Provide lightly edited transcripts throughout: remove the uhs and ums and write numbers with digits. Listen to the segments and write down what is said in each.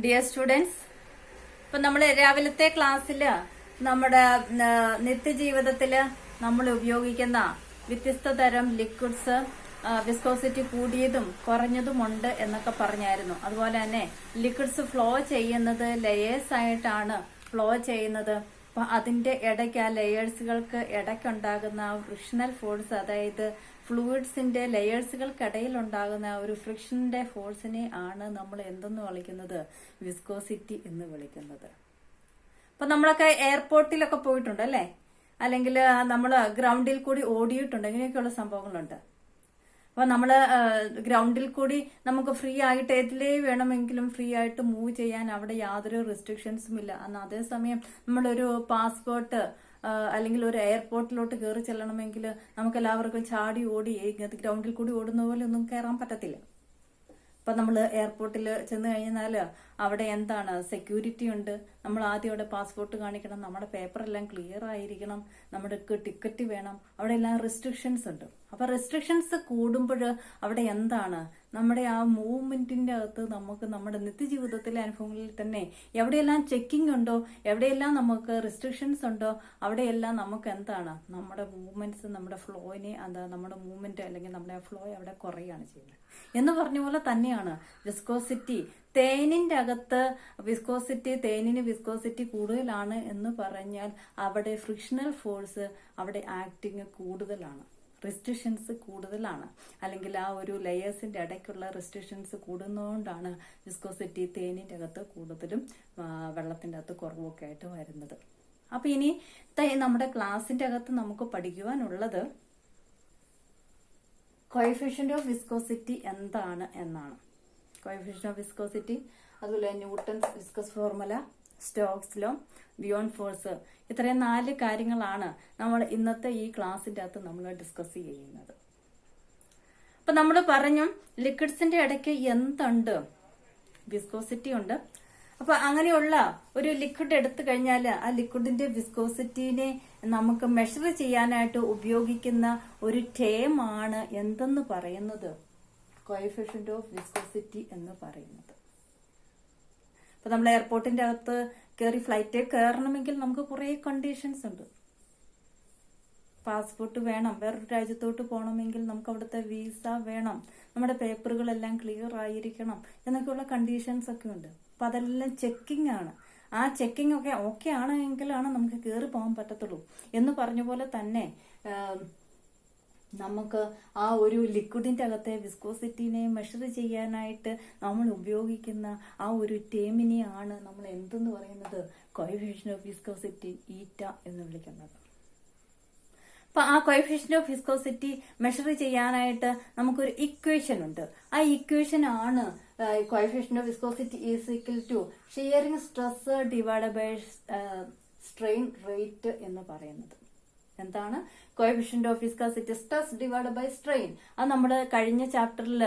Dear students, ഇപ്പൊ നമ്മൾ രാവിലത്തെ ക്ലാസ്സില് നമ്മുടെ നിത്യജീവിതത്തില് നമ്മൾ ഉപയോഗിക്കുന്ന വ്യത്യസ്ത തരം ലിക്വിഡ്സ് വിസ്കോസിറ്റി കൂടിയതും കുറഞ്ഞതും ഉണ്ട് എന്നൊക്കെ പറഞ്ഞായിരുന്നു. അതുപോലെ തന്നെ ലിക്വിഡ്സ് ഫ്ലോ ചെയ്യുന്നത് ലെയേഴ്സ് ആയിട്ടാണ് ഫ്ലോ ചെയ്യുന്നത്. അപ്പൊ അതിന്റെ ഇടയ്ക്ക് ആ ലെയേഴ്സുകൾക്ക് ഇടയ്ക്കുണ്ടാകുന്ന ഫ്രിക്ഷണൽ ഫോഴ്സ്, അതായത് ഫ്ലൂയിഡ്സിന്റെ ലെയേഴ്സുകൾക്കിടയിൽ ഉണ്ടാകുന്ന ഒരു ഫ്രിക്ഷന്റെ ഫോഴ്സിനെ ആണ് നമ്മൾ എന്തെന്ന് വിളിക്കുന്നത്? വിസ്കോസിറ്റി എന്ന് വിളിക്കുന്നത്. അപ്പൊ നമ്മളൊക്കെ എയർപോർട്ടിലൊക്കെ പോയിട്ടുണ്ട് അല്ലെ, അല്ലെങ്കിൽ നമ്മൾ ഗ്രൗണ്ടിൽ കൂടി ഓടിയിട്ടുണ്ട്, ഇങ്ങനെയൊക്കെയുള്ള സംഭവങ്ങളുണ്ട്. അപ്പൊ നമ്മള് ഗ്രൗണ്ടിൽ കൂടി നമുക്ക് ഫ്രീ ആയിട്ട് ഏതിലേ വേണമെങ്കിലും ഫ്രീ ആയിട്ട് മൂവ് ചെയ്യാൻ അവിടെ യാതൊരു റെസ്ട്രിക്ഷൻസും ഇല്ല. അതേസമയം നമ്മളൊരു പാസ്പോർട്ട് അല്ലെങ്കിൽ ഒരു എയർപോർട്ടിലോട്ട് കയറി ചെല്ലണമെങ്കിൽ നമുക്ക് എല്ലാവർക്കും ചാടി ഓടി ഗ്രൗണ്ടിൽ കൂടി ഓടുന്ന പോലെ ഒന്നും കയറാൻ പറ്റത്തില്ല. ഇപ്പൊ നമ്മൾ എയർപോർട്ടിൽ ചെന്ന് കഴിഞ്ഞാൽ അവിടെ എന്താണ്, സെക്യൂരിറ്റി ഉണ്ട്. നമ്മൾ ആദ്യം അവിടെ പാസ്പോർട്ട് കാണിക്കണം, നമ്മുടെ പേപ്പർ എല്ലാം ക്ലിയർ ആയിരിക്കണം, നമ്മുടെ ടിക്കറ്റ് വേണം, അവിടെ എല്ലാം റെസ്ട്രിക്ഷൻസ് ഉണ്ട്. അപ്പൊ റെസ്ട്രിക്ഷൻസ് കൂടുമ്പോൾ അവിടെ എന്താണ്, നമ്മുടെ ആ മൂവ്മെന്റിന്റെ അകത്ത് നമുക്ക് നമ്മുടെ നിത്യജീവിതത്തിലെ അനുഭവങ്ങളിൽ തന്നെ എവിടെയെല്ലാം ചെക്കിംഗ് ഉണ്ടോ, എവിടെയെല്ലാം നമുക്ക് റെസ്ട്രിക്ഷൻസ് ഉണ്ടോ, അവിടെയെല്ലാം നമുക്ക് എന്താണ്, നമ്മുടെ മൂവ്മെന്റ്സ്, നമ്മുടെ ഫ്ലോയിനെ നമ്മുടെ മൂവ്മെന്റ് അല്ലെങ്കിൽ നമ്മുടെ ഫ്ലോ അവിടെ കുറയാണ് ചെയ്യുന്നത് എന്ന് പറഞ്ഞ പോലെ തന്നെയാണ് വിസ്കോസിറ്റി. തേനിന്റെ അകത്ത് തേനിന് വിസ്കോസിറ്റി കൂടുതലാണ് എന്ന് പറഞ്ഞാൽ അവിടെ ഫ്രിക്ഷണൽ ഫോഴ്സ്, അവിടെ ആക്ടിങ് കൂടുതലാണ്, റെസ്ട്രിക്ഷൻസ് കൂടുതലാണ്, അല്ലെങ്കിൽ ആ ഒരു ലെയേഴ്സിന്റെ ഇടയ്ക്കുള്ള റെസ്ട്രിക്ഷൻസ് കൂടുന്നതുകൊണ്ടാണ് വിസ്കോസിറ്റി തേനിന്റെ അകത്ത് കൂടുതലും വെള്ളത്തിന്റെ അകത്ത് കുറവൊക്കെ ആയിട്ട് വരുന്നത്. അപ്പൊ ഇനി നമ്മുടെ ക്ലാസിന്റെ അകത്ത് നമുക്ക് പഠിക്കുവാനുള്ളത് കോഎഫിഷ്യന്റ് ഓഫ് വിസ്കോസിറ്റി എന്താണ് എന്നാണ്. കോഎഫിഷ്യന്റ് ഓഫ് വിസ്കോസിറ്റി, അതുപോലെ Newton's viscous formula, stokes law, buoyant force, ഇത്രയും 4 കാര്യങ്ങളാണ് നമ്മൾ ഇന്നത്തെ ഈ ക്ലാസിന്റെ അകത്ത് നമ്മൾ ഡിസ്കസ് ചെയ്യുന്നത്. അപ്പൊ നമ്മൾ പറഞ്ഞു ലിക്വിഡ്സിന്റെ ഇടയ്ക്ക് എന്തുണ്ട്, വിസ്കോസിറ്റി ഉണ്ട്. അപ്പൊ അങ്ങനെയുള്ള ഒരു ലിക്വിഡ് എടുത്തു കഴിഞ്ഞാൽ ആ ലിക്വിഡിന്റെ വിസ്കോസിറ്റിനെ നമുക്ക് മെഷർ ചെയ്യാനായിട്ട് ഉപയോഗിക്കുന്ന ഒരു ടേം ആണ് എന്തെന്ന് പറയുന്നത്? കോഎഫിഷ്യന്റ് ഓഫ് വിസ്കോസിറ്റി എന്ന് പറയുന്നത്. അപ്പൊ നമ്മൾ എയർപോർട്ടിന്റെ അകത്ത് കയറി ഫ്ലൈറ്റിൽ കയറണമെങ്കിൽ നമുക്ക് കുറെ കണ്ടീഷൻസ് ഉണ്ട്. പാസ്പോർട്ട് വേണം, വേറൊരു രാജ്യത്തോട്ട് പോകണമെങ്കിൽ നമുക്ക് അവിടുത്തെ വിസ വേണം, നമ്മുടെ പേപ്പറുകളെല്ലാം ക്ലിയർ ആയിരിക്കണം എന്നൊക്കെയുള്ള കണ്ടീഷൻസ് ഒക്കെ ഉണ്ട്. അപ്പൊ അതെല്ലാം ചെക്കിംഗ് ആണ്. ആ ചെക്കിംഗ് ഒക്കെ ഓക്കെ ആണെങ്കിലാണ് നമുക്ക് കയറി പോകാൻ പറ്റത്തുള്ളൂ. എന്ന് പറഞ്ഞ പോലെ തന്നെ നമുക്ക് ആ ഒരു ലിക്വിഡിന്റെ അകത്തെ വിസ്കോസിറ്റിനെ മെഷർ ചെയ്യാനായിട്ട് നമ്മൾ ഉപയോഗിക്കുന്ന ആ ഒരു ടേമിനെയാണ് നമ്മൾ എന്തെന്ന് പറയുന്നത്? കോഎഫിഷ്യന്റ് ഓഫ് വിസ്കോസിറ്റി, ഈറ്റ എന്ന് വിളിക്കുന്നത്. അപ്പൊ ആ കോഎഫിഷ്യന്റ് ഓഫ് വിസ്കോസിറ്റി മെഷർ ചെയ്യാനായിട്ട് നമുക്കൊരു ഇക്വേഷൻ ഉണ്ട്. ആ ഇക്വേഷൻ ആണ് coefficient of viscosity is equal to shearing stress divide by strain rate എന്ന് പറയുന്നത്. എന്താണ് coefficient of viscosity? Stress divide by strain. അത് നമ്മൾ കഴിഞ്ഞ ചാപ്റ്ററിൽ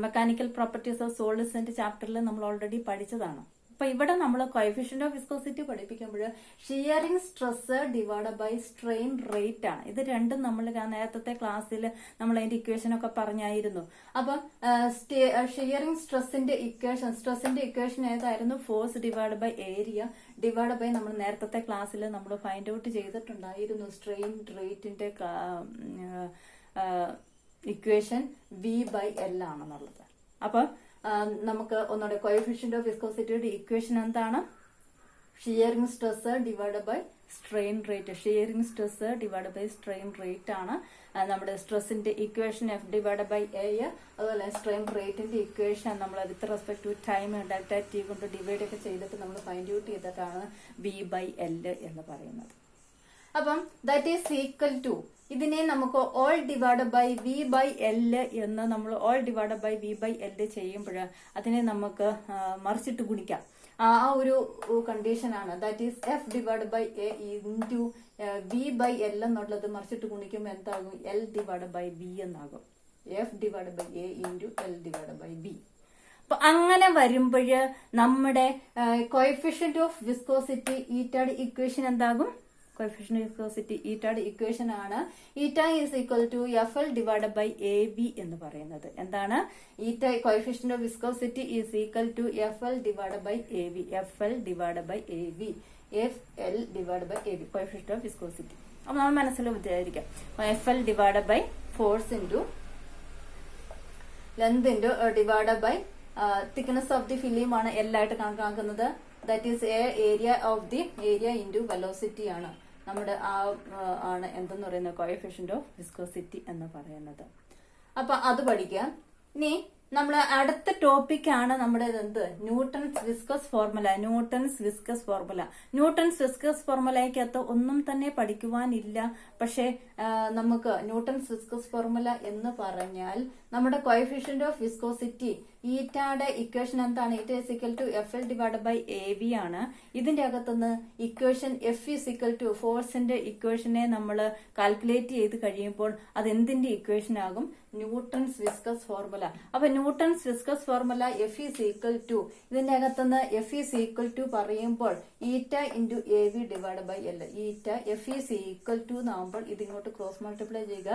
മെക്കാനിക്കൽ പ്രോപ്പർട്ടീസ് ഓഫ് സോളിഡ്സിന്റെ ചാപ്റ്ററിൽ നമ്മൾ ഓൾറെഡി പഠിച്ചതാണ്. അപ്പൊ ഇവിടെ നമ്മൾ കോഎഫിഷ്യന്റ് ഓഫ് വിസ്കോസിറ്റി പഠിപ്പിക്കുമ്പോൾ shearing stress divide by strain rate ആണ്. ഇത് രണ്ടും നമ്മൾ നേരത്തെ ക്ലാസ്സിൽ നമ്മൾ അതിന്റെ ഇക്വേഷൻ ഒക്കെ പറഞ്ഞായിരുന്നു. അപ്പം ഷിയറിംഗ് സ്ട്രെസ്സിന്റെ ഇക്വേഷൻ ഏതായിരുന്നു? Force divide by area divide by നമ്മൾ നേരത്തെ ക്ലാസ്സിൽ നമ്മൾ ഫൈൻഡ് ഔട്ട് ചെയ്തിട്ടുണ്ടായിരുന്നു സ്ട്രെയിൻ റേറ്റിന്റെ ഇക്വേഷൻ V/L ആണെന്നുള്ളത്. അപ്പൊ നമുക്ക് ഒന്നുകൂടെ കോഎഫിഷ്യന്റ് ഓഫ് വിസ്കോസിറ്റിയുടെ ഇക്വേഷൻ എന്താണ്? Shearing stress divide by strain rate. Shearing stress divide by strain rate ആണ് നമ്മുടെ സ്ട്രെസ്സിന്റെ equation. F divide by A. അതുപോലെ സ്ട്രെയിൻ റേറ്റിന്റെ ഇക്വേഷൻ നമ്മൾ with respect to time delta T കൊണ്ട് ഡിവൈഡ് ഒക്കെ ചെയ്തിട്ട് നമ്മൾ ഫൈൻഡ് ഔട്ട് ചെയ്തിട്ടാണ് V/L എന്ന് പറയുന്നത്. അപ്പം ദാറ്റ് ഈസ് ഈക്വൽ ടു, ഇതിനെ നമുക്ക് ഓൾ ഡിവൈഡ് ബൈ V/L എന്ന് നമ്മൾ ഓൾ ഡിവൈഡ് ബൈ V/L ചെയ്യുമ്പോൾ അതിനെ നമുക്ക് മറിച്ചിട്ട് ഗുണിക്കാം. ആ ഒരു കണ്ടീഷൻ ആണ്. That is F divide by A into V/L എന്നുള്ളത് മറിച്ചിട്ട് ഗുണിക്കുമ്പോൾ എന്താകും? L ഡിവൈഡ് ബൈ V എന്നാകും. F divide by A into L divide by V. അപ്പൊ അങ്ങനെ വരുമ്പോൾ നമ്മുടെ കോഎഫിഷ്യന്റ് ഓഫ് വിസ്കോസിറ്റി ഈറ്റയുടെ ഇക്വേഷൻ എന്താകും? കോഎഫിഷ്യന്റ് ഓഫ് വിസ്കോസിറ്റി ഈറ്റയുടെ ഇക്വേഷൻ ആണ് eta is equal to FL divided by AB എന്ന് പറയുന്നത്. എന്താണ്? Eta coefficient of viscosity is equal to FL divided by AB. FL divided by AB. FL divided by AB coefficient of viscosity. അപ്പൊ നമ്മൾ മനസ്സിൽ വിചാരിക്കാം FL divided by force into length into divided by thickness of the film ആണ് എല്ലായിട്ട് കണക്കാക്കുന്നത്. That is area of the area into velocity ആണ് നമ്മുടെ ആണ് എന്തെന്ന് പറയുന്നത് കോഎഫിഷ്യന്റ് ഓഫ് വിസ്കോസിറ്റി എന്ന് പറയുന്നത്. അപ്പൊ അത് പഠിക്കാം. ഇനി നമ്മൾ അടുത്ത ടോപ്പിക്കാണ് നമ്മുടെ എന്ത് Newton's viscous formula. Newton's viscous ഫോർമുലയ്ക്കകത്ത് ഒന്നും തന്നെ പഠിക്കുവാനില്ല. പക്ഷെ നമുക്ക് ന്യൂട്ടൺസ് വിസ്കസ് ഫോർമുല എന്ന് പറഞ്ഞാൽ നമ്മുടെ കോഎഫിഷ്യന്റ് ഓഫ് വിസ്കോസിറ്റി ഈറ്റയുടെ ഇക്വേഷൻ എന്താണ്? Eta is equal to FL divided by AB ആണ്. ഇതിന്റെ അകത്തുനിന്ന് equation F is equal to ഫോഴ്സിന്റെ ഇക്വേഷനെ നമ്മൾ കാൽക്കുലേറ്റ് ചെയ്ത് കഴിയുമ്പോൾ അത് എന്തിന്റെ ഇക്വേഷൻ ആകും? Newton's viscous formula. അപ്പൊ Newton's viscous formula F is equal to ഇതിന്റെ അകത്തുനിന്ന് F ഇസ് ഈക്വൽ ടു പറയുമ്പോൾ eta into AB divide by L. Eta F is equal to എന്നാകുമ്പോൾ ഇതിങ്ങോട്ട് ക്രോസ് മൾട്ടിപ്ലൈ ചെയ്യുക.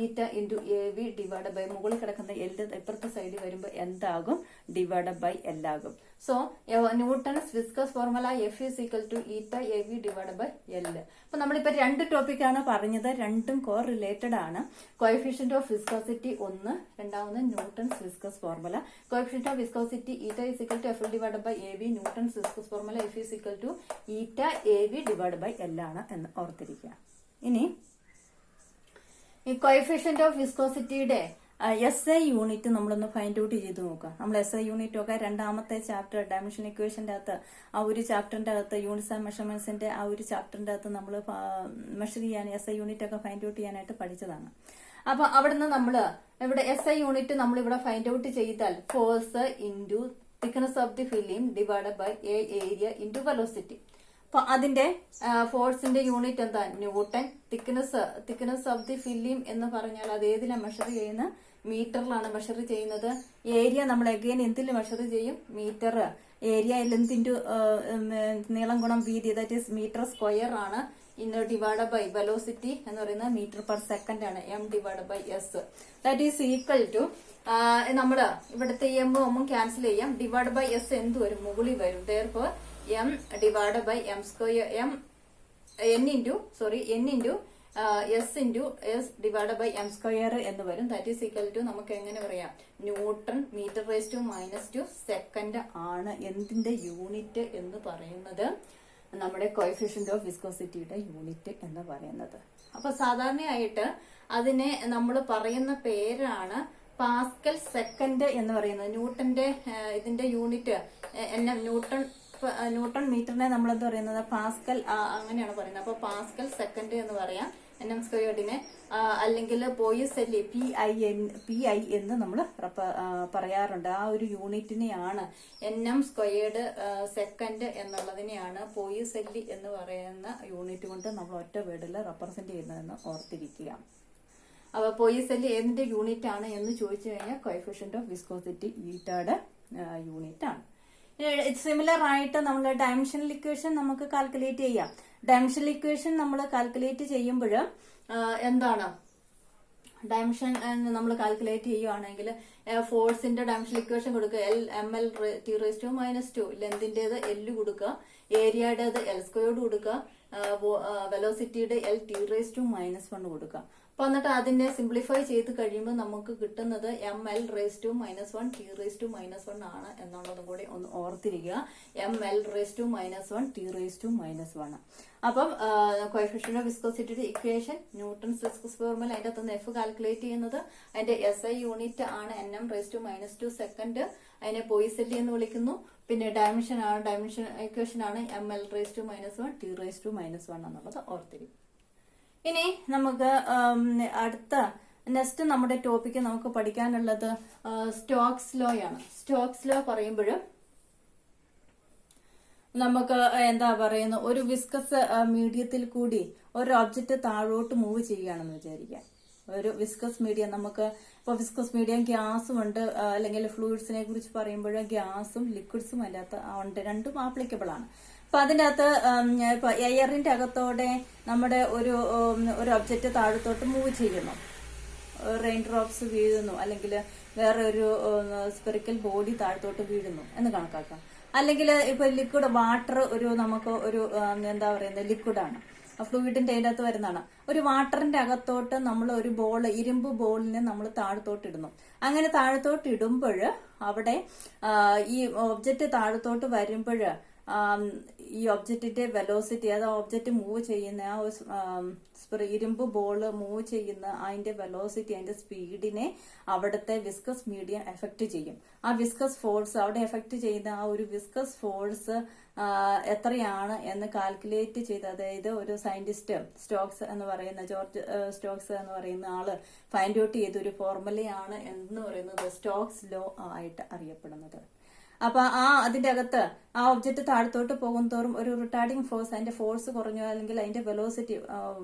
Eta into AB divide by മുകളിൽ കിടക്കുന്ന L ഇപ്പുറത്തെ സൈഡിൽ വരുമ്പോൾ എന്താകും? ഡിവൈഡ് ബൈ L ആകും. So Newton's viscous formula F is equal to eta AB divide by L. അപ്പൊ നമ്മളിപ്പോ രണ്ട് ടോപ്പിക്കാണ് പറഞ്ഞത്. രണ്ടും കോ റിലേറ്റഡ് ആണ്. കോഎഫിഷ്യന്റ് ഓഫ് വിസ്കോസിറ്റി ഒന്ന്, രണ്ടാമത് Newton's viscous formula. Coefficient of viscosity eta is equal to FL divide by AB. Newton's viscous formula F is equal to eta AB divide by L ആണ് എന്ന് ഓർത്തിരിക്കുക. ഇനി ഈ coefficient of വിസ്കോസിറ്റിയുടെ SI unit നമ്മളൊന്ന് find out ചെയ്ത് നോക്കാം. നമ്മൾ SI യൂണിറ്റ് ഒക്കെ രണ്ടാമത്തെ ചാപ്റ്റർ ഡയമെൻഷൻ ഇക്വേഷന്റെ അകത്ത് ആ ഒരു ചാപ്റ്ററിന്റെ അകത്ത് യൂണിറ്റ്സ് ആൻഡ് മെഷർമെന്റ്സിന്റെ ആ ഒരു ചാപ്റ്ററിന്റെ അകത്ത് നമ്മൾ മെഷർ ചെയ്യാൻ SI യൂണിറ്റ് ഒക്കെ ഫൈൻഡ് ഔട്ട് ചെയ്യാനായിട്ട് പഠിച്ചതാണ്. അപ്പൊ അവിടുന്ന് നമ്മള് ഇവിടെ SI യൂണിറ്റ് നമ്മൾ ഇവിടെ ഫൈൻഡ് ഔട്ട് ചെയ്താൽ force into thickness of the film divide by area into velocity. അപ്പൊ അതിന്റെ ഫോഴ്സിന്റെ യൂണിറ്റ് എന്താ? Newton. Thickness of the film എന്ന് പറഞ്ഞാൽ അത് ഏതിലാണ് മെഷർ ചെയ്യുന്നത്? മീറ്ററിലാണ് മെഷർ ചെയ്യുന്നത്. ഏരിയ നമ്മൾ അഗെയിൻ എന്തിൽ മെഷർ ചെയ്യും? മീറ്റർ. ഏരിയ ലെന്ത് ഇൻറ്റു നീളം ഗുണം വീതി, ദാറ്റ് ഈസ് മീറ്റർ സ്ക്വയർ ആണ്. ഇന്ന് ഡിവൈഡ് ബൈ വെലോസിറ്റി എന്ന് പറയുന്നത് മീറ്റർ പെർ സെക്കൻഡ് ആണ്. M divide by S. That is equal to നമ്മള് ഇവിടുത്തെ M ക്യാൻസൽ ചെയ്യാം. ഡിവൈഡ് ബൈ S എന്ത് വരും? മുകളിൽ വരും. therefore M divide by M square N into S into S divide by M square എന്ന് വരും. ദാറ്റ് ഈസ് ഈക്വൽ ടു നമുക്ക് എങ്ങനെ പറയാം? Newton metre raise to -2 second ആണ് എന്തിന്റെ യൂണിറ്റ് എന്ന് പറയുന്നത്? നമ്മുടെ കോഎഫിഷ്യന്റ് ഓഫ് വിസ്കോസിറ്റിയുടെ യൂണിറ്റ് എന്ന് പറയുന്നത്. അപ്പൊ സാധാരണയായിട്ട് അതിനെ നമ്മൾ പറയുന്ന പേരാണ് പാസ്കൽ സെക്കൻഡ് എന്ന് പറയുന്നത്. ന്യൂട്ടന്റെ ഇതിന്റെ യൂണിറ്റ് ന്യൂട്ടൺ മീറ്ററിനെ നമ്മൾ എന്താ പറയുന്നത്? പാസ്കൽ അങ്ങനെയാണ് പറയുന്നത്. അപ്പൊ പാസ്കൽ സെക്കൻഡ് എന്ന് പറയാം. NM സ്ക്വയർഡിനെ അല്ലെങ്കിൽ പോയിസെല്ലി PI എന്ന് നമ്മൾ പറയാറുണ്ട്. ആ ഒരു യൂണിറ്റിനെയാണ് NM സ്ക്വയർഡ് സെക്കൻഡ് എന്നുള്ളതിനെയാണ് പോയിസെല്ലി എന്ന് പറയുന്ന യൂണിറ്റ് കൊണ്ട് നമ്മൾ ഒറ്റ വേർഡിൽ റെപ്രസെന്റ് ചെയ്യുന്നതെന്ന് ഓർത്തിരിക്കുക. അപ്പൊ പോയിസെല്ലി ഏതിന്റെ യൂണിറ്റ് ആണ് എന്ന് ചോദിച്ചു കഴിഞ്ഞാൽ കോഎഫിഷ്യന്റ് ഓഫ് വിസ്കോസിറ്റി ഈറ്റയുടെ യൂണിറ്റ് ആണ്. സിമിലർ ആയിട്ട് നമ്മൾ ഡയമെൻഷണൽ ഇക്വേഷൻ നമുക്ക് കാൽക്കുലേറ്റ് ചെയ്യാം. ഡയമെൻഷണൽ ഇക്വേഷൻ നമ്മൾ കാൽക്കുലേറ്റ് ചെയ്യുമ്പോൾ എന്താണ്? ഡയമെൻഷൻ നമ്മൾ കാൽക്കുലേറ്റ് ചെയ്യുകയാണെങ്കിൽ ഫോഴ്സിന്റെ ഡയമെൻഷണൽ ഇക്വേഷൻ കൊടുക്കുക. ML T⁻². ലെന്തിന്റേത് L കൊടുക്കുക. ഏരിയയുടേത് L² കൊടുക്കുക. വെലോസിറ്റിയുടെ L T⁻⁻1 കൊടുക്കുക. അപ്പൊ എന്നിട്ട് അതിനെ സിംപ്ലിഫൈ ചെയ്ത് കഴിയുമ്പോൾ നമുക്ക് കിട്ടുന്നത് ML⁻⁻1 T⁻⁻1 ആണ് എന്നുള്ളതും കൂടി ഒന്ന് ഓർത്തിരിക്കുക. ML⁻⁻1 T⁻⁻1. അപ്പം കോഎഫിഷ്യന്റ് ഓഫ് വിസ്കോസിറ്റിയുടെ ഇക്വേഷൻ ന്യൂട്ടൺസ് വിസ്കസ് ഫോർമുല അതിന്റെ അകത്തുനിന്ന് F കാൽക്കുലേറ്റ് ചെയ്യുന്നത്. അതിന്റെ SI യൂണിറ്റ് ആണ് NM⁻⁻2 സെക്കൻഡ്. അതിനെ പോയിസെല്ലി എന്ന് വിളിക്കുന്നു. പിന്നെ ഡയമെൻഷൻ ഇക്വേഷൻ ആണ് ML⁻⁻1 T⁻⁻1 എന്നുള്ളത് ഓർത്തിരിക്കും. ഇനി നമുക്ക് അടുത്ത നെക്സ്റ്റ് നമ്മുടെ ടോപ്പിക്ക് നമുക്ക് പഠിക്കാനുള്ളത് സ്റ്റോക്സ് ലോ ആണ്. സ്റ്റോക്സ് ലോ പറയുമ്പോൾ നമുക്ക് എന്താ പറയുന്നത്? ഒരു വിസ്കസ് മീഡിയത്തിൽ കൂടി ഒരു ഒബ്ജക്റ്റ് താഴോട്ട് മൂവ് ചെയ്യുകയാണെന്ന് വിചാരിക്കാം. ഒരു വിസ്കസ് മീഡിയം നമുക്ക് ഇപ്പൊ വിസ്കസ് മീഡിയം ഗ്യാസും ഉണ്ട്, അല്ലെങ്കിൽ ഫ്ലൂയിഡ്സിനെ കുറിച്ച് പറയുമ്പോൾ ഗ്യാസും ലിക്വിഡ്സും അല്ലാത്ത ഉണ്ട്. രണ്ടും ആപ്ലിക്കബിൾ ആണ്. അപ്പൊ അതിന്റെ അകത്ത് ഇപ്പൊ എയറിന്റെ അകത്തോടെ നമ്മുടെ ഒരു ഒബ്ജക്റ്റ് താഴത്തോട്ട് മൂവ് ചെയ്യുന്നു, റെയിൻ ഡ്രോപ്സ് വീഴുന്നു, അല്ലെങ്കിൽ വേറെ ഒരു സ്പെറിക്കൽ ബോഡി താഴത്തോട്ട് വീഴുന്നു എന്ന് കണക്കാക്കാം. അല്ലെങ്കിൽ ഇപ്പൊ ലിക്വിഡ് വാട്ടർ നമുക്ക് ഒരു എന്താ പറയുന്നത് ലിക്വിഡാണ്, ഫ്ലൂയിഡിന്റെ അതിൻ്റെ അകത്ത് വരുന്നതാണ്. ഒരു വാട്ടറിന്റെ അകത്തോട്ട് നമ്മൾ ഒരു ഇരുമ്പ് ബോളിനെ നമ്മൾ താഴത്തോട്ട് ഇടുന്നു. അങ്ങനെ താഴത്തോട്ട് ഇടുമ്പോൾ അവിടെ ഈ ഒബ്ജക്റ്റ് താഴത്തോട്ട് വരുമ്പോൾ ഈ ഒബ്ജക്റ്റിന്റെ വെലോസിറ്റി, അത് ഒബ്ജക്റ്റ് മൂവ് ചെയ്യുന്ന ഇരുമ്പ് ബോള് മൂവ് ചെയ്യുന്ന അതിന്റെ വെലോസിറ്റി, അതിന്റെ സ്പീഡിനെ അവിടുത്തെ വിസ്കസ് മീഡിയം എഫക്ട് ചെയ്യും. ആ വിസ്കസ് ഫോഴ്സ് അവിടെ എഫക്ട് ചെയ്യുന്ന ആ ഒരു വിസ്കസ് ഫോഴ്സ് എത്രയാണ് എന്ന് കാൽക്കുലേറ്റ് ചെയ്ത്, അതായത് ഒരു സയന്റിസ്റ്റ് സ്റ്റോക്സ് എന്ന് പറയുന്ന ജോർജ് സ്റ്റോക്സ് എന്ന് പറയുന്ന ആള് ഫൈൻഡ് ഔട്ട് ചെയ്തൊരു ഫോർമുലയാണ് എന്ന് പറയുന്നത് സ്റ്റോക്സ് ലോ ആയിട്ട് അറിയപ്പെടുന്നത്. അപ്പൊ അതിന്റെ അകത്ത് ആ ഒബ്ജക്റ്റ് താഴത്തോട്ട് പോകും തോറും ഒരു റിട്ടാർഡിംഗ് ഫോഴ്സ്, അതിന്റെ ഫോഴ്സ് കുറഞ്ഞോ അല്ലെങ്കിൽ അതിന്റെ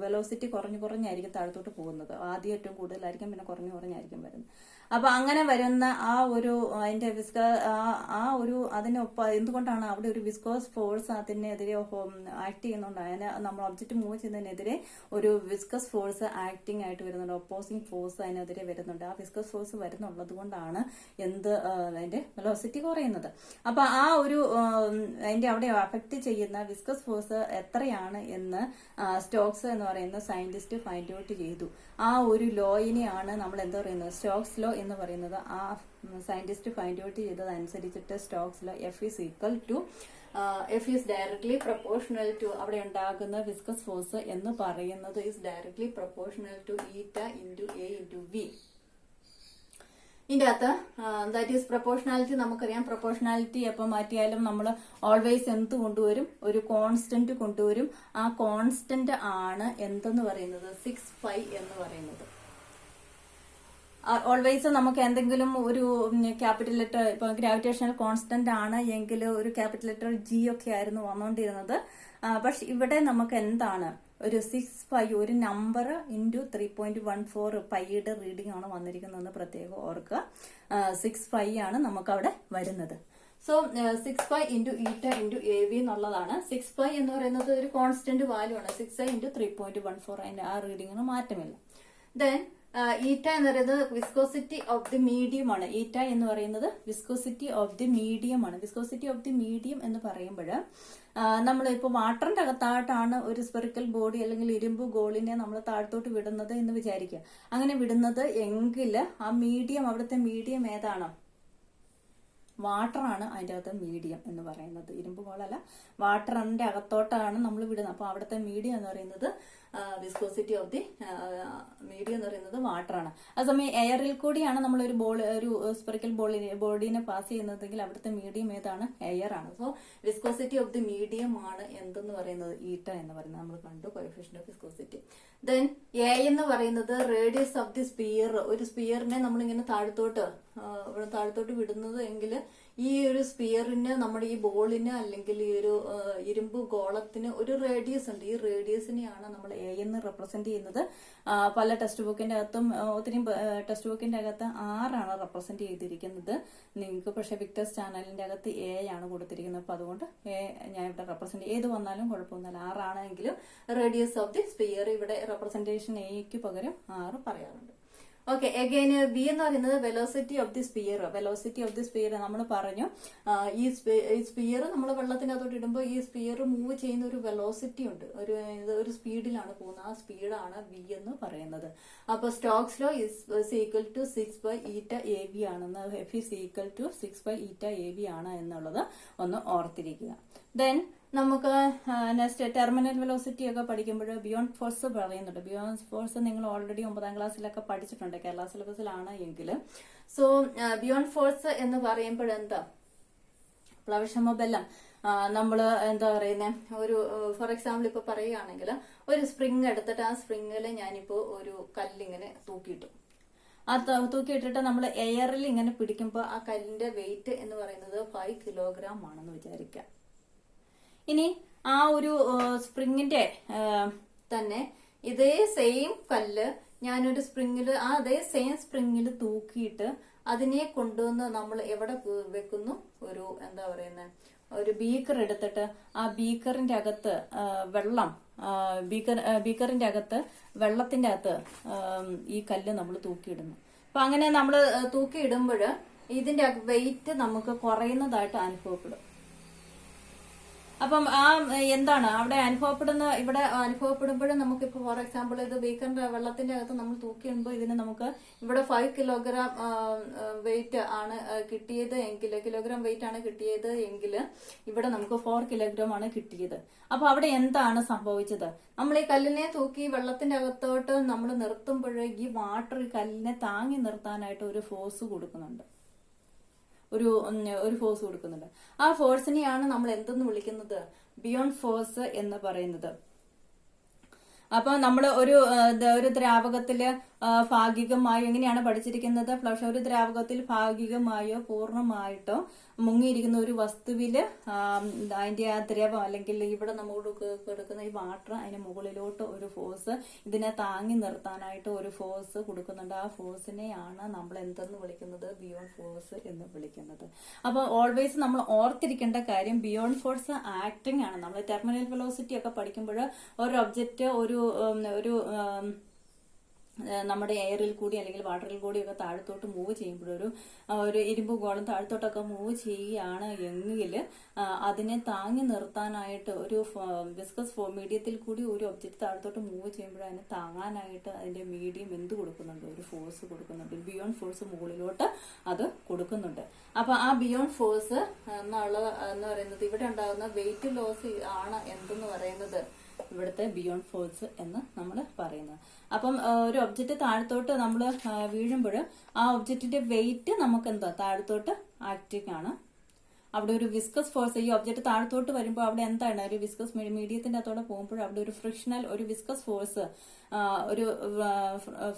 വെലോസിറ്റി കുറഞ്ഞായിരിക്കും താഴത്തോട്ട് പോകുന്നത്. ആദ്യം ഏറ്റവും കൂടുതലായിരിക്കും, പിന്നെ കുറഞ്ഞായിരിക്കും വരുന്നത്. അപ്പൊ അങ്ങനെ വരുന്ന അതിന്റെ അതിനൊപ്പം എന്തുകൊണ്ടാണ് അവിടെ ഒരു വിസ്കോസ് ഫോഴ്സ് അതിനെതിരെ ആക്ട് ചെയ്യുന്നുണ്ട്. അതിന് നമ്മൾ ഒബ്ജക്റ്റ് മൂവ് ചെയ്യുന്നതിനെതിരെ ഒരു വിസ്കസ് ഫോഴ്സ് ആക്ടിങ് ആയിട്ട് വരുന്നുണ്ട്, ഒപ്പോസിംഗ് ഫോഴ്സ് അതിനെതിരെ വരുന്നുണ്ട്. ആ വിസ്കസ് ഫോഴ്സ് വരുന്നുള്ളത് കൊണ്ടാണ് അതിന്റെ വെലോസിറ്റി കുറയുന്നത്. അപ്പൊ അതിന്റെ അവിടെ അഫക്ട് ചെയ്യുന്ന വിസ്കസ് ഫോഴ്സ് എത്രയാണ് എന്ന് സ്റ്റോക്സ് എന്ന് പറയുന്ന സയന്റിസ്റ്റ് ഫൈൻഡ് ഔട്ട് ചെയ്തു. ആ ഒരു ലോയിനെയാണ് നമ്മൾ എന്താ പറയുന്നത് സ്റ്റോക്സ് ലോ എന്ന് പറയുന്നത്. ആ സയന്റിസ്റ്റ് ഫൈൻഡ് ഔട്ട് ചെയ്തതനുസരിച്ചിട്ട് Stokes law F is directly proportional to അവിടെ ഉണ്ടാകുന്ന വിസ്കസ് ഫോഴ്സ് എന്ന് പറയുന്നത് is directly proportional to eta into A into V. ഇതിന്റെ അകത്ത് ദാറ്റ് ഈസ് പ്രൊപ്പോർഷണാലിറ്റി. നമുക്കറിയാം പ്രൊപ്പോർഷണാലിറ്റി എപ്പോൾ മാറ്റിയാലും നമ്മൾ ഓൾവേസ് എന്ത് കൊണ്ടുവരും, ഒരു കോൺസ്റ്റന്റ് കൊണ്ടുവരും. ആ കോൺസ്റ്റന്റ് ആണ് എന്തെന്ന് പറയുന്നത് 6π എന്ന് പറയുന്നത്. ഓൾവേസ് നമുക്ക് എന്തെങ്കിലും ഒരു ക്യാപിറ്റൽ ലെറ്റർ, ഇപ്പൊ ഗ്രാവിറ്റേഷണൽ കോൺസ്റ്റന്റ് ആണ് എങ്കിൽ ഒരു ക്യാപിറ്റൽ ലെറ്റർ G ഒക്കെ ആയിരുന്നു വന്നുകൊണ്ടിരുന്നത്. പക്ഷെ ഇവിടെ നമുക്ക് എന്താണ് ഒരു 6π, ഒരു നമ്പർ ഇൻറ്റു 3.14 പൈയുടെ റീഡിംഗ് ആണ് വന്നിരിക്കുന്നതെന്ന് പ്രത്യേകം ഓർക്കുക. 6π ആണ് നമുക്ക് അവിടെ വരുന്നത്. So 6π into eta into AV എന്നുള്ളതാണ്. 6π എന്ന് പറയുന്നത് ഒരു കോൺസ്റ്റന്റ് വാല്യൂ ആണ്. 6 ഇൻറ്റു 3.14 അതിന്റെ ആ റീഡിങ്ങിന് മാറ്റമില്ല. ദെൻ ഈറ്റ എന്ന് പറയുന്നത് വിസ്കോസിറ്റി ഓഫ് ദി മീഡിയം ആണ്. ഈറ്റ എന്ന് പറയുന്നത് വിസ്കോസിറ്റി ഓഫ് ദി മീഡിയം ആണ്. വിസ്കോസിറ്റി ഓഫ് ദി മീഡിയം എന്ന് പറയുമ്പോൾ നമ്മൾ ഇപ്പോൾ വാട്ടറിന്റെ അകത്തായിട്ടാണ് ഒരു സ്പെറിക്കൽ ബോഡി അല്ലെങ്കിൽ ഇരുമ്പ് ഗോളിനെ നമ്മൾ താഴത്തോട്ട് വിടുന്നത് എന്ന് വിചാരിക്കുക. അങ്ങനെ വിടുന്നത് എങ്കിൽ ആ മീഡിയം, അവിടുത്തെ മീഡിയം ഏതാണ്? വാട്ടറാണ് അതിൻ്റെ അകത്ത് മീഡിയം എന്ന് പറയുന്നത്. ഇരുമ്പ് ഗോളല്ല, വാട്ടറിന്റെ അകത്തോട്ടാണ് നമ്മൾ വിടുന്നത്. അപ്പൊ അവിടുത്തെ മീഡിയം എന്ന് പറയുന്നത് വിസ്കോസിറ്റി ഓഫ് ദി മീഡിയം എന്ന് പറയുന്നത് വാട്ടറാണ്. അതേസമയം എയറിൽ കൂടിയാണ് നമ്മൾ ഒരു സ്പെറിക്കൽ ബോഡീനെ പാസ് ചെയ്യുന്നതെങ്കിൽ അവിടുത്തെ മീഡിയം ഏതാണ്? എയർ ആണ്. So viscosity of the medium ആണ് എന്തെന്ന് പറയുന്നത് ഈറ്റ എന്ന് പറയുന്നത്. നമ്മൾ കണ്ടു coefficient of viscosity. Then A എന്ന് പറയുന്നത് റേഡിയസ് ഓഫ് ദി സ്പിയർ. ഒരു സ്പിയറിനെ നമ്മളിങ്ങനെ താഴത്തോട്ട് വിടുന്നത് എങ്കിൽ ഈ ഒരു സ്പിയറിന്, നമ്മുടെ ഈ ബോളിന് അല്ലെങ്കിൽ ഈ ഒരു ഇരുമ്പ് ഗോളത്തിന് ഒരു റേഡിയസ് ഉണ്ട്. ഈ റേഡിയസിനെയാണ് നമ്മൾ എ എന്ന് റെപ്രസെന്റ് ചെയ്യുന്നത്. പല ടെക്സ്റ്റ് ബുക്കിന്റെ അകത്തും ഒത്തിരി ടെക്സ്റ്റ് ബുക്കിന്റെ അകത്ത് 6 ആണ് റെപ്രസെന്റ് ചെയ്തിരിക്കുന്നത്. നിങ്ങൾക്ക് പക്ഷെ വിക്ടേഴ്സ് ചാനലിന്റെ അകത്ത് എ ആണ് കൊടുത്തിരിക്കുന്നത്. അപ്പൊ അതുകൊണ്ട് എ ഞാൻ ഇവിടെ റെപ്രസെന്റ് ഏത് വന്നാലും കുഴപ്പമൊന്നുമില്ല. 6 ആണെങ്കിലും റേഡിയസ് ഓഫ് ദി സ്പിയർ ഇവിടെ റെപ്രസെന്റേഷൻ എക്ക് പകരം 6 പറയാറുണ്ട്. ഓക്കെ, അഗൈൻ ബി എന്ന് പറയുന്നത് velocity of the sphere. Velocity of the sphere നമ്മൾ പറഞ്ഞു, ഈ സ്പിയർ നമ്മൾ വെള്ളത്തിനകത്തോട്ട് ഇടുമ്പോൾ ഈ സ്പിയർ മൂവ് ചെയ്യുന്ന ഒരു വെലോസിറ്റി ഉണ്ട്, ഒരു സ്പീഡിലാണ് പോകുന്നത്. ആ സ്പീഡാണ് വി എന്ന് പറയുന്നത്. അപ്പൊ Stokes law is equal to 6π eta AV ആണെന്ന്, F is equal to 6π eta AV ആണ് എന്നുള്ളത് ഒന്ന് ഓർത്തിരിക്കുക. ദെൻ നമുക്ക് നെക്സ്റ്റ് ടെർമിനൽ വെലോസിറ്റി ഒക്കെ പഠിക്കുമ്പോൾ ബിയോണ്ട് ഫോഴ്സ് പറയുന്നുണ്ട്. ബിയോണ്ട് ഫോഴ്സ് നിങ്ങൾ ഓൾറെഡി 9ാം ക്ലാസ്സിലൊക്കെ പഠിച്ചിട്ടുണ്ട്, കേരള സിലബസിലാണ് എങ്കിൽ. സോ ബിയോണ്ട് ഫോഴ്സ് എന്ന് പറയുമ്പോൾ എന്താ, പ്ലവക്ഷമ ബലം. നമ്മൾ എന്താ പറയുന്നത്, ഒരു ഫോർ എക്സാമ്പിൾ ഇപ്പൊ പറയുകയാണെങ്കിൽ ഒരു സ്പ്രിങ് എടുത്തിട്ട് ആ സ്പ്രിങ്ങിൽ ഞാനിപ്പോ ഒരു കല്ലിങ്ങനെ തൂക്കിയിട്ടു. ആ തൂക്കിയിട്ടിട്ട് നമ്മൾ എയറിൽ ഇങ്ങനെ പിടിക്കുമ്പോൾ ആ കല്ലിന്റെ വെയിറ്റ് എന്ന് പറയുന്നത് 5 കിലോഗ്രാം ആണെന്ന് വിചാരിക്കാം. ഇനി ആ ഒരു സ്പ്രിങ്ങിന്റെ തന്നെ ഇതേ സെയിം കല്ല് ഞാനൊരു സ്പ്രിങ്ങില്, അതേ സെയിം സ്പ്രിങ്ങിൽ തൂക്കിയിട്ട് അതിനെ കൊണ്ടുവന്ന് നമ്മൾ എവിടെ വെക്കുന്നു? ഒരു എന്താ പറയുന്നത്, ഒരു ബീക്കർ എടുത്തിട്ട് ആ ബീക്കറിന്റെ അകത്ത് വെള്ളം, ബീക്കറിന്റെ അകത്ത് വെള്ളത്തിന്റെ അകത്ത് ഈ കല്ല് നമ്മൾ തൂക്കിയിടുന്നു. അപ്പൊ അങ്ങനെ നമ്മൾ തൂക്കിയിടുമ്പോൾ ഇതിന്റെ വെയിറ്റ് നമുക്ക് കുറയുന്നതായിട്ട് അനുഭവപ്പെടും. അപ്പം ആ എന്താണ് അവിടെ ഇവിടെ അനുഭവപ്പെടുമ്പോഴും നമുക്കിപ്പോ ഫോർ എക്സാമ്പിൾ ഇത് ബീക്കറിന്റെ വെള്ളത്തിന്റെ അകത്ത് നമ്മൾ തൂക്കിയിടുമ്പോൾ ഇതിന് നമുക്ക് ഇവിടെ 5 കിലോഗ്രാം വെയിറ്റ് ആണ് കിട്ടിയത് എങ്കിൽ ഇവിടെ നമുക്ക് 4 കിലോഗ്രാം ആണ് കിട്ടിയത്. അപ്പൊ അവിടെ എന്താണ് സംഭവിച്ചത്? നമ്മൾ ഈ കല്ലിനെ തൂക്കി വെള്ളത്തിന്റെ അകത്തോട്ട് നമ്മൾ നിർത്തുമ്പോൾ ഈ വാട്ടർ ഈ കല്ലിനെ താങ്ങി നിർത്താനായിട്ട് ഒരു ഫോഴ്സ് കൊടുക്കുന്നുണ്ട്. ഒരു ഫോഴ്സ് കൊടുക്കുന്നുണ്ട്. ആ ഫോഴ്സിനെയാണ് നമ്മൾ എന്തെന്ന് വിളിക്കുന്നത്? ബിയോണ്ട് ഫോഴ്സ് എന്ന് പറയുന്നത്. അപ്പൊ നമ്മൾ ഒരു ദ്രാവകത്തില് ഭാഗികമായോ എങ്ങനെയാണ് പഠിച്ചിരിക്കുന്നത്? ഒരു ദ്രാവകത്തിൽ ഭാഗികമായോ പൂർണ്ണമായിട്ടോ മുങ്ങിയിരിക്കുന്ന ഒരു വസ്തുവില് അതിന്റെ ആ ദ്രവം അല്ലെങ്കിൽ ഇവിടെ നമ്മോട് കൊടുക്കുന്ന ഈ വാട്ടർ അതിന് മുകളിലോട്ട് ഒരു ഫോഴ്സ്, ഇതിനെ താങ്ങി നിർത്താനായിട്ട് ഒരു ഫോഴ്സ് കൊടുക്കുന്നുണ്ട്. ആ ഫോഴ്സിനെയാണ് നമ്മൾ എന്തെന്ന് വിളിക്കുന്നത്? ബിയോണ്ട് ഫോഴ്സ് എന്ന് വിളിക്കുന്നത്. അപ്പൊ ഓൾവേസ് നമ്മൾ ഓർത്തിരിക്കേണ്ട കാര്യം ബിയോണ്ട് ഫോഴ്സ് ആക്ടിങ് ആണ്. നമ്മൾ ടെർമിനൽ വെലോസിറ്റി ഒക്കെ പഠിക്കുമ്പോൾ ഒരു ഒബ്ജക്റ്റ് ഒരു നമ്മുടെ എയറിൽ കൂടി അല്ലെങ്കിൽ വാട്ടറിൽ കൂടി ഒക്കെ താഴത്തോട്ട് മൂവ് ചെയ്യുമ്പോൾ ഒരു ഇരുമ്പ് ഗോളം താഴത്തോട്ടൊക്കെ മൂവ് ചെയ്യുകയാണ് എങ്കിൽ അതിനെ താങ്ങി നിർത്താനായിട്ട് ഒരു വിസ്കസ് മീഡിയത്തിൽ കൂടി ഒരു ഒബ്ജക്റ്റ് താഴത്തോട്ട് മൂവ് ചെയ്യുമ്പോൾ അതിനെ താങ്ങാനായിട്ട് അതിന്റെ മീഡിയം എന്ത് കൊടുക്കുന്നുണ്ട്? ഒരു ഫോഴ്സ് കൊടുക്കുന്നുണ്ട്. ബിയോണ്ട് ഫോഴ്സ് മുകളിലോട്ട് അത് കൊടുക്കുന്നുണ്ട്. അപ്പൊ ആ ബിയോണ്ട് ഫോഴ്സ് എന്ന് പറയുന്നത് ഇവിടെ ഉണ്ടാകുന്ന വെയിറ്റ് ലോസ് ആണ് എന്തെന്ന് പറയുന്നത് ഇവിടുത്തെ ബിയോണ്ട് ഫോഴ്സ് എന്ന് നമ്മൾ പറയുന്നത്. അപ്പം ഒരു ഒബ്ജക്റ്റ് താഴത്തോട്ട് നമ്മൾ വീഴുമ്പോൾ ആ ഒബ്ജക്റ്റിന്റെ വെയിറ്റ് നമുക്ക് എന്താ? താഴത്തോട്ട് ആക്ടിങ് ആണ്. അവിടെ ഒരു വിസ്കസ് ഫോഴ്സ്, ഈ ഒബ്ജക്റ്റ് താഴത്തോട്ട് വരുമ്പോൾ അവിടെ എന്താണ്? ഒരു വിസ്കസ് മീഡിയത്തിന്റെ അകത്തോടെ പോകുമ്പോൾ അവിടെ ഒരു വിസ്കസ് ഫോഴ്സ്, ഒരു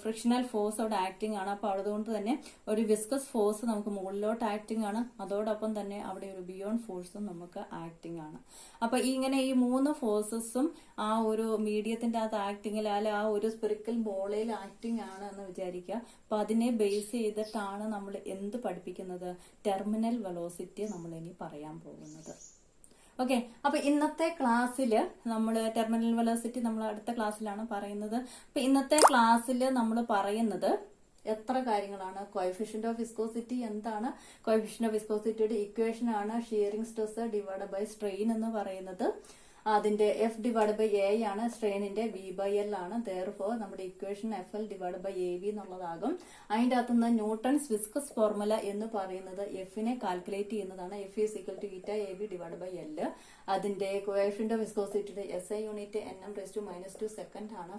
ഫ്രിക്ഷണൽ ഫോഴ്സ് അവിടെ ആക്ടിങ് ആണ്. അപ്പൊ അതുകൊണ്ട് തന്നെ ഒരു വിസ്കസ് ഫോഴ്സ് നമുക്ക് മുകളിലോട്ട് ആക്ടിങ് ആണ്. അതോടൊപ്പം തന്നെ അവിടെ ഒരു ബിയോണ്ട് ഫോഴ്സും നമുക്ക് ആക്ടിങ് ആണ്. അപ്പൊ ഇങ്ങനെ ഈ 3 ഫോഴ്സസും ആ ഒരു മീഡിയത്തിന്റെ അകത്ത് ആക്ടിങ്ങിൽ അല്ല ആ ഒരു സ്പെറിക്കൽ ബോളിൽ ആക്ടിങ് ആണ് എന്ന് വിചാരിക്കുക. അപ്പൊ അതിനെ ബേസ് ചെയ്തിട്ടാണ് നമ്മൾ എന്ത് പഠിപ്പിക്കുന്നത്? ടെർമിനൽ വെലോസിറ്റി നമ്മൾ ഇനി പറയാൻ പോകുന്നത്. ഓക്കെ, അപ്പൊ ഇന്നത്തെ ക്ലാസ്സിൽ നമ്മൾ ടെർമിനൽ വെലോസിറ്റി നമ്മൾ അടുത്ത ക്ലാസ്സിലാണ് പറയുന്നത്. അപ്പൊ ഇന്നത്തെ ക്ലാസ്സിൽ നമ്മൾ പറയുന്നത് എത്ര കാര്യങ്ങളാണ്? കോഎഫിഷ്യന്റ് ഓഫ് വിസ്കോസിറ്റി എന്താണ്? കോഎഫിഷ്യന്റ് ഓഫ് വിസ്കോസിറ്റിയുടെ ഇക്വേഷൻ ആണ് shearing stress divide by strain എന്ന് പറയുന്നത്. അതിന്റെ എഫ് ഡിവൈഡ് ബൈ എ ആണ്, സ്ട്രെയിനിന്റെ വി ബൈ എൽ ആണ്. therefore നമ്മുടെ equation F L divide by A V എന്നുള്ളതാകും. അതിന്റെ അകത്തുനിന്ന് ന്യൂട്ടൺസ് വിസ്കസ് ഫോർമുല എന്ന് പറയുന്നത് എഫിനെ കാൽക്കുലേറ്റ് ചെയ്യുന്നതാണ്. F is equal to eta A B divide by L. അതിന്റെ കോഎഫിഷ്യന്റ് ഓഫ് വിസ്കോസിറ്റിയുടെ S I unit nm⁻²² second ആണ്.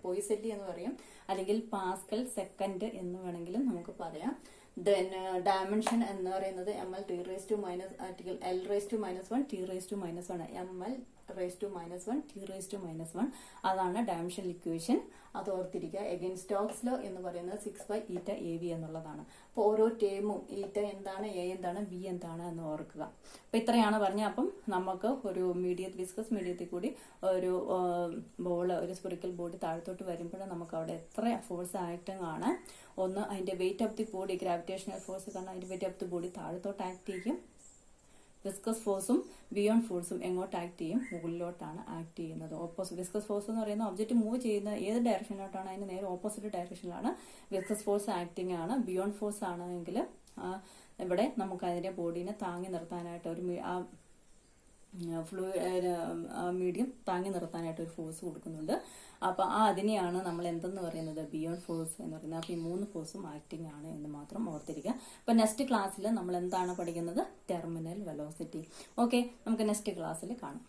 പോയിസെല്ലി എന്ന് പറയും, അല്ലെങ്കിൽ പാസ്കൽ സെക്കൻഡ് എന്ന് വേണമെങ്കിലും നമുക്ക് പറയാം. ദെൻ ഡയമെൻഷൻ എന്ന് പറയുന്നത് ml t⁻⁻1 l⁻⁻1 t⁻⁻1 ml⁻⁻1 t⁻⁻1 അതാണ് ഡയമെൻഷൻ ഇക്വേഷൻ. അത് ഓർത്തിരിക്കുക. എഗെയിൻ സ്റ്റോക്സ് ലോ എന്ന് പറയുന്നത് 6/η എന്നുള്ളതാണ്. അപ്പൊ ഓരോ ടേമും ഈറ്റ എന്താണ്, എ എന്താണ്, ബി എന്താണ് എന്ന് ഓർക്കുക. അപ്പൊ ഇത്രയാണ് പറഞ്ഞത്. അപ്പം നമുക്ക് ഒരു വിസ്കസ് മീഡിയത്തിൽ കൂടി ഒരു ഒരു സ്പെറിക്കൽ ബോഡി താഴത്തോട്ട് വരുമ്പോൾ നമുക്ക് അവിടെ എത്ര ഫോഴ്സ് ആക്ടിങ് ആണ്? ഒന്ന്, അതിന്റെ weight of the body, gravitational force കാരണം അതിന്റെ വെയിറ്റ് ഓഫ് ദി ബോഡി താഴത്തോട്ട് ആക്ട് ചെയ്യും. വിസ്കസ് ഫോഴ്സും ബിയോണ്ട് ഫോഴ്സും എങ്ങോട്ട് ആക്ട് ചെയ്യും? മുകളിലോട്ടാണ് ആക്ട് ചെയ്യുന്നത്. വിസ്കസ് ഫോഴ്സ് എന്ന് പറയുന്ന ഒബ്ജക്റ്റ് മൂവ് ചെയ്യുന്ന ഏത് ഡയറക്ഷനിലോട്ടാണ് അതിന് നേരെ ഓപ്പോസിറ്റ് ഡയറക്ഷനിലാണ് വിസ്കസ് ഫോഴ്സ് ആക്ടിങ് ആണ്. ബിയോണ്ട് ഫോഴ്സ് ആണെങ്കിൽ ഇവിടെ നമുക്ക് അതിന്റെ ബോഡീനെ താങ്ങി നിർത്താനായിട്ട് ഒരു മീഡിയം താങ്ങി നിർത്താനായിട്ട് ഒരു ഫോഴ്സ് കൊടുക്കുന്നുണ്ട്. അപ്പൊ അതിനെയാണ് നമ്മൾ എന്തെന്ന് പറയുന്നത്? ബിയോണ്ട് ഫോഴ്സ് എന്ന് പറയുന്നത്. അപ്പൊ ഈ 3 ഫോഴ്സും ആക്ടിങ് ആണ് എന്ന് മാത്രം ഓർത്തിരിക്കുക. അപ്പൊ നെക്സ്റ്റ് ക്ലാസ്സിൽ നമ്മൾ എന്താണ് പഠിക്കുന്നത്? Terminal velocity. ഓക്കെ, നമുക്ക് നെക്സ്റ്റ് ക്ലാസ്സിൽ കാണാം.